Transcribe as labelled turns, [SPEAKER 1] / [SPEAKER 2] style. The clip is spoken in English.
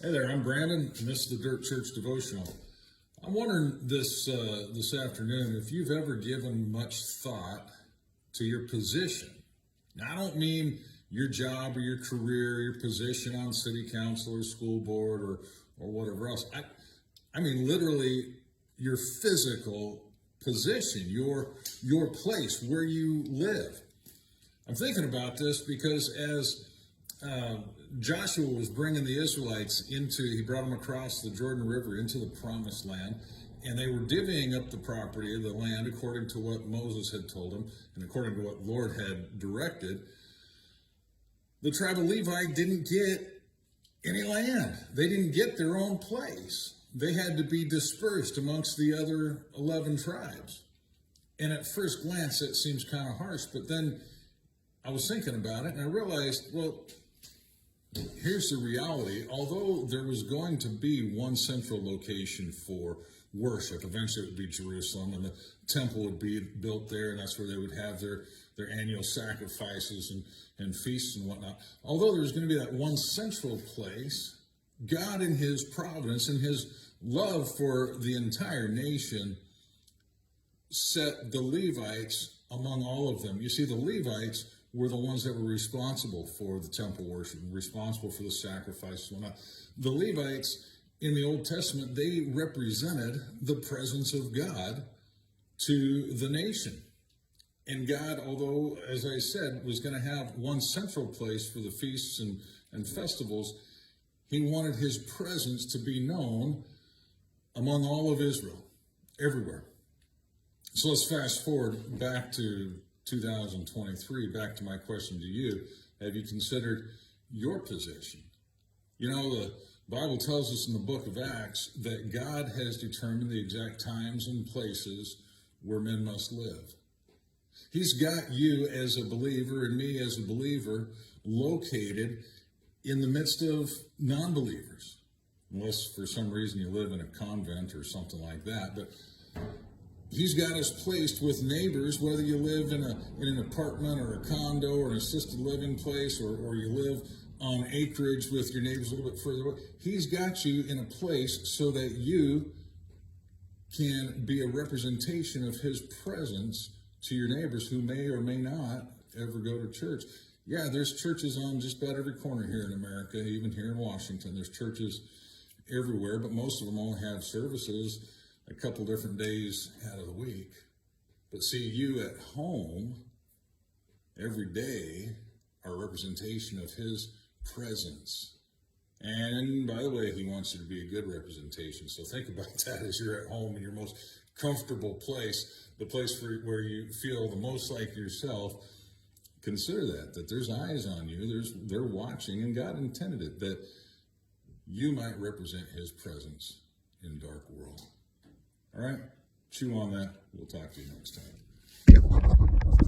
[SPEAKER 1] Hey there, I'm Brandon, and this is the Dirt Church Devotional. I'm wondering this afternoon if you've ever given much thought to your position. Now, I don't mean your job or your career, your position on city council or school board or whatever else. I mean literally your physical position, your place where you live. I'm thinking about this because as Joshua was bringing the Israelites he brought them across the Jordan River into the promised land, and they were divvying up the property of the land according to what Moses had told them and according to what the Lord had directed. The tribe of Levi didn't get any land. They didn't get their own place. They had to be dispersed amongst the other 11 tribes. And at first glance, that seems kind of harsh, but then I was thinking about it and I realized, well, here's the reality. Although there was going to be one central location for worship, eventually it would be Jerusalem, and the temple would be built there, and that's where they would have their annual sacrifices and feasts and whatnot. Although there was going to be that one central place, God in his providence and his love for the entire nation set the Levites among all of them. You see, the Levites were the ones that were responsible for the temple worship, responsible for the sacrifice and whatnot. The Levites in the Old Testament, they represented the presence of God to the nation. And God, although, as I said, was going to have one central place for the feasts and festivals, he wanted his presence to be known among all of Israel, everywhere. So let's fast forward back to 2023, back to my question to you. Have you considered your position? You know, the Bible tells us in the book of Acts that God has determined the exact times and places where men must live. He's got you as a believer and me as a believer located in the midst of non-believers, unless for some reason you live in a convent or something like that. But he's got us placed with neighbors, whether you live in an apartment or a condo or an assisted living place, or you live on acreage with your neighbors a little bit further away. He's got you in a place so that you can be a representation of his presence to your neighbors who may or may not ever go to church. Yeah, there's churches on just about every corner here in America, even here in Washington. There's churches everywhere, but most of them only have services a couple different days out of the week. But see, you at home every day are a representation of his presence. And by the way, he wants you to be a good representation. So think about that as you're at home in your most comfortable place, the place where you feel the most like yourself. Consider that there's eyes on you, they're watching, and God intended it that you might represent his presence in a dark world. All right, chew on that. We'll talk to you next time.